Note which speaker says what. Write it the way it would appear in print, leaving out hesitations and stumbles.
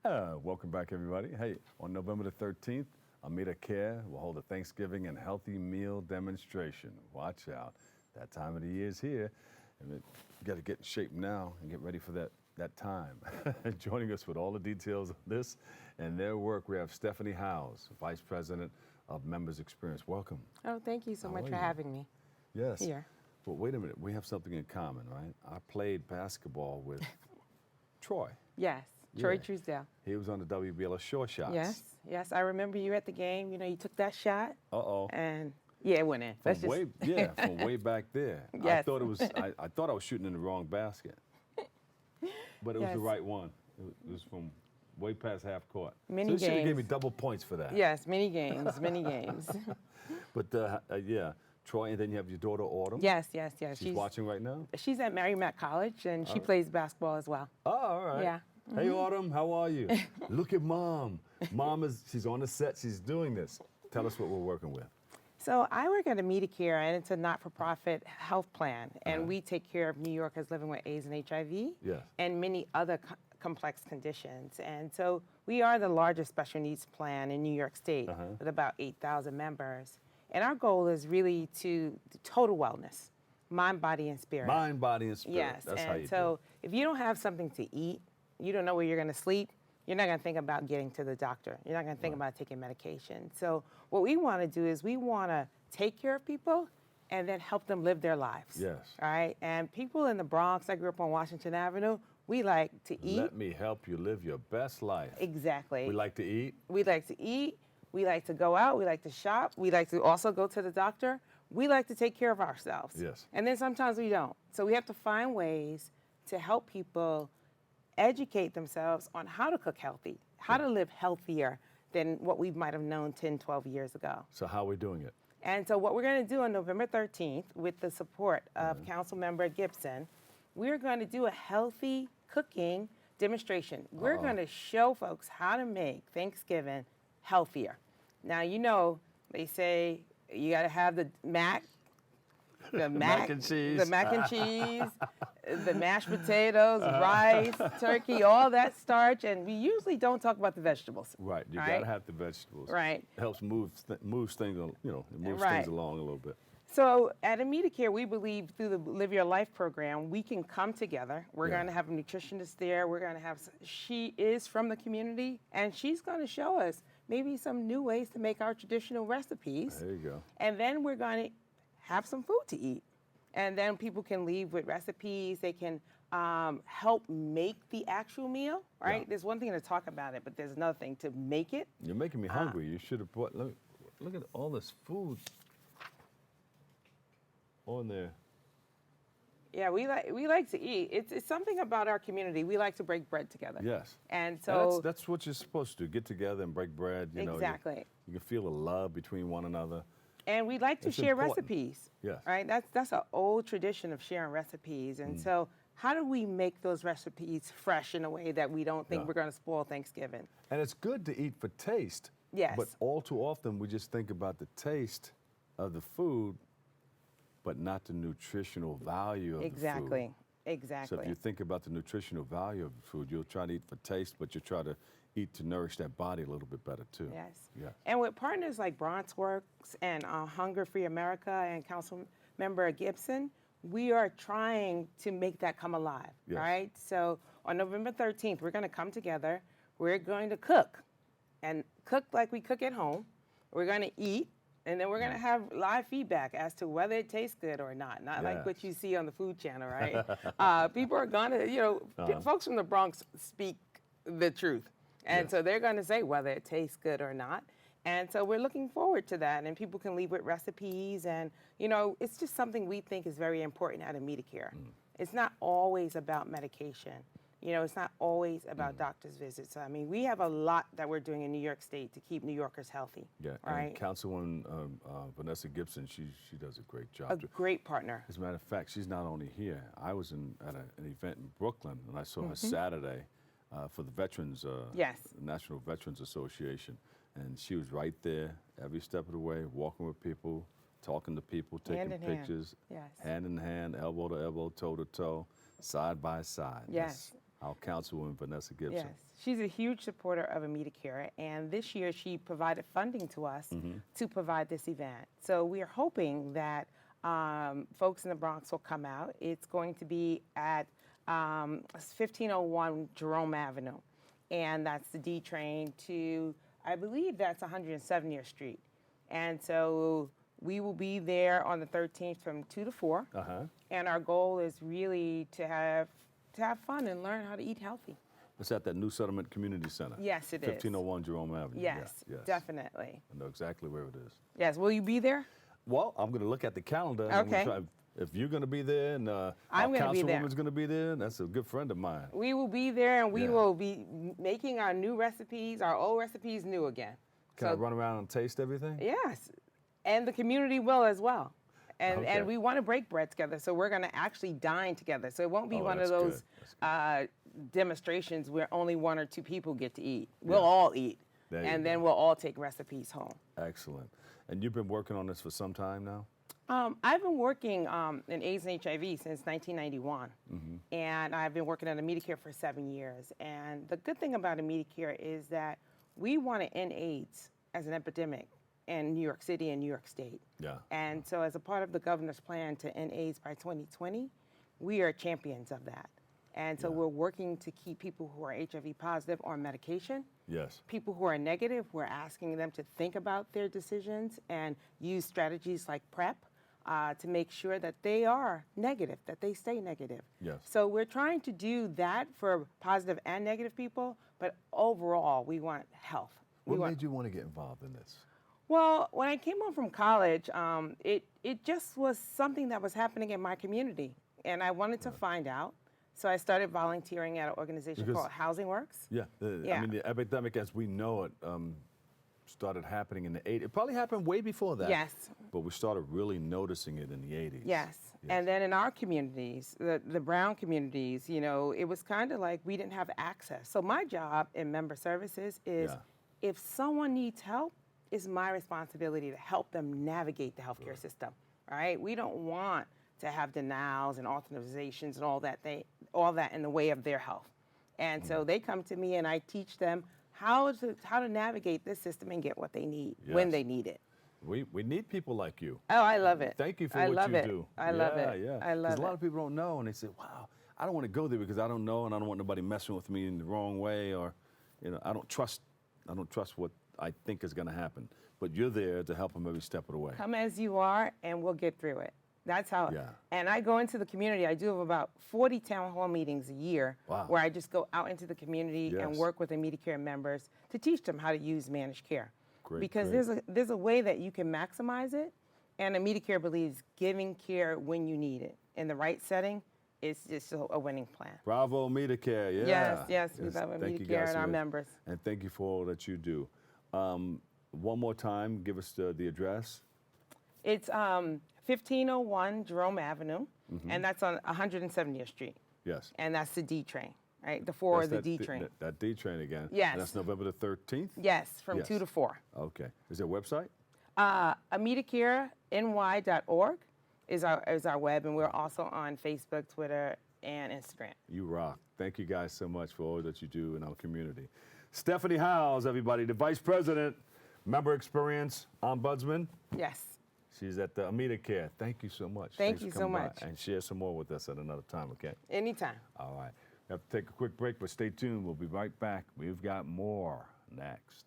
Speaker 1: Welcome back, everybody. Hey, on November the 13th, Amida Care will hold a Thanksgiving and healthy meal demonstration. Watch out. That time of the year is here. And you got to get in shape now and get ready for that time. Joining us with all the details of this and their work, we have Stephane Howze, Vice President of Members Experience. Welcome.
Speaker 2: Oh, thank you so much for having me.
Speaker 1: Yes.
Speaker 2: Here.
Speaker 1: Well, wait a minute. We have something in common, right? I played basketball with Troy.
Speaker 2: Yes. Troy Truesdale.
Speaker 1: He was on the WBLS Short Shots.
Speaker 2: Yes. I remember you at the game. You know, you took that shot.
Speaker 1: Uh-oh.
Speaker 2: And yeah, it went in.
Speaker 1: From way back there.
Speaker 2: Yes.
Speaker 1: I thought it was. I thought I was shooting in the wrong basket, but it was the right one. It was from way past half court.
Speaker 2: Many
Speaker 1: so you should have
Speaker 2: games.
Speaker 1: gave me double points for that.
Speaker 2: Yes, many games, many games.
Speaker 1: But yeah, Troy, and then you have your daughter Autumn.
Speaker 2: Yes.
Speaker 1: She's watching right now.
Speaker 2: She's at Marymount College, and she plays basketball as well.
Speaker 1: Oh, all right.
Speaker 2: Yeah.
Speaker 1: Hey, Autumn, how are you? Look at Mom. She's on the set. She's doing this. Tell us what we're working with.
Speaker 2: So I work at Amida Care, and it's a not-for-profit health plan, and we take care of New Yorkers living with AIDS and HIV and many other complex conditions. And so we are the largest special needs plan in New York State with about 8,000 members. And our goal is really to total wellness, mind, body, and spirit.
Speaker 1: Mind, body, and spirit.
Speaker 2: Yes,
Speaker 1: That's
Speaker 2: and
Speaker 1: how you
Speaker 2: so if you don't have something to eat, you don't know where you're going to sleep, you're not going to think about getting to the doctor. You're not going to think about taking medication. So what we want to do is we want to take care of people and then help them live their lives.
Speaker 1: Yes.
Speaker 2: All right? And people in the Bronx, I grew up on Washington Avenue, we like to eat.
Speaker 1: Let me help you live your best life.
Speaker 2: Exactly.
Speaker 1: We like to eat.
Speaker 2: We like to eat. We like to go out. We like to shop. We like to also go to the doctor. We like to take care of ourselves.
Speaker 1: Yes.
Speaker 2: And then sometimes we don't. So we have to find ways to help people educate themselves on how to cook healthy, how to live healthier than what we might have known 10, 12 years ago.
Speaker 1: So how are we doing it?
Speaker 2: And so what we're going to do on November 13th, with the support of Councilmember Gibson, we're going to do a healthy cooking demonstration. We're going to show folks how to make Thanksgiving healthier. Now, you know, they say you got to have the mac and cheese, the mashed potatoes, rice, turkey, all that starch, and we usually don't talk about the vegetables.
Speaker 1: Right, you got to have the vegetables.
Speaker 2: Right,
Speaker 1: it helps move things, things along a little bit.
Speaker 2: So at Amida Care, we believe through the Live Your Life program, we can come together. We're going to have a nutritionist there. We're going to have. She is from the community, and she's going to show us maybe some new ways to make our traditional recipes.
Speaker 1: There you go.
Speaker 2: And then we're going to have some food to eat. And then people can leave with recipes. They can help make the actual meal, right?
Speaker 1: Yeah.
Speaker 2: There's one thing to talk about it, but there's another thing to make it.
Speaker 1: You're making me hungry. You should have brought, look at all this food on there.
Speaker 2: Yeah, we like to eat. It's something about our community. We like to break bread together.
Speaker 1: Yes.
Speaker 2: And so
Speaker 1: that's what you're supposed to do. Get together and break bread. You know,
Speaker 2: exactly.
Speaker 1: You can feel the love between one another.
Speaker 2: And we like to share recipes.
Speaker 1: Yes.
Speaker 2: Right? That's an old tradition of sharing recipes. And so how do we make those recipes fresh in a way that we don't think we're going to spoil Thanksgiving?
Speaker 1: And it's good to eat for taste.
Speaker 2: Yes.
Speaker 1: But all too often we just think about the taste of the food, but not the nutritional value of the food.
Speaker 2: Exactly.
Speaker 1: So if you think about the nutritional value of the food, you'll try to eat for taste, but you'll try to eat to nourish that body a little bit better too.
Speaker 2: Yes. And with partners like BronxWorks and Hunger Free America and Councilmember Gibson, we are trying to make that come alive, right? So on November 13th, we're going to come together. We're going to cook, and cook like we cook at home. We're going to eat, and then we're going to have live feedback as to whether it tastes good or not like what you see on the Food Channel, right? People are going to, folks from the Bronx speak the truth. And so they're going to say whether it tastes good or not. And so we're looking forward to that. And people can leave with recipes. And, you know, it's just something we think is very important at Amida Care. It's not always about medication. You know, it's not always about doctor's visits. I mean, we have a lot that we're doing in New York State to keep New Yorkers healthy.
Speaker 1: Yeah,
Speaker 2: right?
Speaker 1: And Councilwoman Vanessa Gibson, she does a great job.
Speaker 2: A great partner.
Speaker 1: As a matter of fact, she's not only here. I was at an event in Brooklyn, and I saw her Saturday for the Veterans, National Veterans Association. And she was right there every step of the way, walking with people, talking to people, taking pictures, hand in hand, elbow to elbow, toe to toe, side by side.
Speaker 2: Yes.
Speaker 1: Our Councilwoman Vanessa Gibson.
Speaker 2: Yes, she's a huge supporter of Amida Care, and this year she provided funding to us to provide this event. So we are hoping that folks in the Bronx will come out. It's going to be at 1501 Jerome Avenue, and that's the D train to, I believe that's 170th Street. And so we will be there on the 13th from 2 to 4, and our goal is really to have fun and learn how to eat healthy.
Speaker 1: It's at that New Settlement Community Center.
Speaker 2: Yes, it is.
Speaker 1: 1501 Jerome Avenue.
Speaker 2: Yes,
Speaker 1: yes,
Speaker 2: definitely.
Speaker 1: I know exactly where it is.
Speaker 2: Yes, will you be there?
Speaker 1: Well, I'm going to look at the calendar. And
Speaker 2: Okay.
Speaker 1: If you're going to be there and our
Speaker 2: I'm gonna be there.
Speaker 1: Councilwoman's going to be there, that's a good friend of mine.
Speaker 2: We will be there, and we
Speaker 1: Yeah.
Speaker 2: will be making our new recipes, our old recipes, new again.
Speaker 1: Can I run around and taste everything?
Speaker 2: Yes, and the community will as well. And
Speaker 1: Okay.
Speaker 2: and we want to break bread together, so we're going to actually dine together. So it won't be
Speaker 1: Oh,
Speaker 2: one of
Speaker 1: that's
Speaker 2: those
Speaker 1: good.
Speaker 2: demonstrations where only 1 or 2 people get to eat. We'll
Speaker 1: Yeah.
Speaker 2: all eat,
Speaker 1: There you
Speaker 2: and
Speaker 1: go.
Speaker 2: then we'll all take recipes home.
Speaker 1: Excellent. And you've been working on this for some time now?
Speaker 2: I've been working in AIDS and HIV since 1991, and I've been working at Amida Care for 7 years. And the good thing about Amida Care is that we want to end AIDS as an epidemic in New York City and New York State.
Speaker 1: Yeah.
Speaker 2: And so as a part of the governor's plan to end AIDS by 2020, we are champions of that. And so we're working to keep people who are HIV positive on medication.
Speaker 1: Yes.
Speaker 2: People who are negative, we're asking them to think about their decisions and use strategies like PrEP to make sure that they are negative, that they stay negative.
Speaker 1: Yes.
Speaker 2: So we're trying to do that for positive and negative people, but overall, we want health.
Speaker 1: What made you want to get involved in this?
Speaker 2: Well, when I came home from college, it just was something that was happening in my community, and I wanted to find out. So I started volunteering at an organization called Housing Works.
Speaker 1: Yeah. I mean, the epidemic as we know it started happening in the 80s. It probably happened way before that.
Speaker 2: Yes.
Speaker 1: But we started really noticing it in the 80s.
Speaker 2: Yes. And then in our communities, the brown communities, you know, it was kind of like we didn't have access. So my job in member services is if someone needs help, it's my responsibility to help them navigate the healthcare system, right? We don't want to have denials and authorizations and all that in the way of their health. And so they come to me and I teach them how to navigate this system and get what they need when they need it.
Speaker 1: We need people like you.
Speaker 2: Oh, I love it.
Speaker 1: Thank you for
Speaker 2: I
Speaker 1: what
Speaker 2: love
Speaker 1: you
Speaker 2: it.
Speaker 1: do.
Speaker 2: I love it.
Speaker 1: Yeah.
Speaker 2: I love it.
Speaker 1: Because a lot of people don't know, and they say, "Wow, I don't want to go there because I don't know, and I don't want nobody messing with me in the wrong way, or, you know, I don't trust what I think is going to happen." But you're there to help them every step of the way.
Speaker 2: Come as you are, and we'll get through it. That's how.
Speaker 1: Yeah.
Speaker 2: And I go into the community. I do have about 40 town hall meetings a year,
Speaker 1: Wow.
Speaker 2: where I just go out into the community and
Speaker 1: Yes.
Speaker 2: work with Amida Care members to teach them how to use managed care.
Speaker 1: Great,
Speaker 2: Because
Speaker 1: great.
Speaker 2: there's a way that you can maximize it, and Amida Care believes giving care when you need it in the right setting is just a winning plan.
Speaker 1: Bravo, Amida Care. Yeah.
Speaker 2: Yes, we love
Speaker 1: Thank
Speaker 2: Amida
Speaker 1: you
Speaker 2: Care
Speaker 1: guys
Speaker 2: and
Speaker 1: so
Speaker 2: our
Speaker 1: much.
Speaker 2: members.
Speaker 1: And thank you for all that you do. One more time, give us the address.
Speaker 2: It's 1501 Jerome Avenue, and that's on 170th Street.
Speaker 1: Yes.
Speaker 2: And that's the D train, right? The 4
Speaker 1: That's
Speaker 2: of the
Speaker 1: that
Speaker 2: D
Speaker 1: D-
Speaker 2: train.
Speaker 1: That D train again.
Speaker 2: Yes.
Speaker 1: And that's November the 13th?
Speaker 2: Yes, from
Speaker 1: Yes.
Speaker 2: 2 to 4.
Speaker 1: Okay. Is there a website?
Speaker 2: AmidaCareNY.org is our web, and we're also on Facebook, Twitter, and Instagram.
Speaker 1: You rock. Thank you guys so much for all that you do in our community. Stephane Howze, everybody, the Vice President, Member Experience Ombudsman.
Speaker 2: Yes.
Speaker 1: She's at the Amida Care. Thank you so much.
Speaker 2: Thank
Speaker 1: Thanks
Speaker 2: you
Speaker 1: for
Speaker 2: so
Speaker 1: coming by.
Speaker 2: much.
Speaker 1: And share some more with us at another time, okay?
Speaker 2: Anytime.
Speaker 1: All right. We have to take a quick break, but stay tuned. We'll be right back. We've got more next.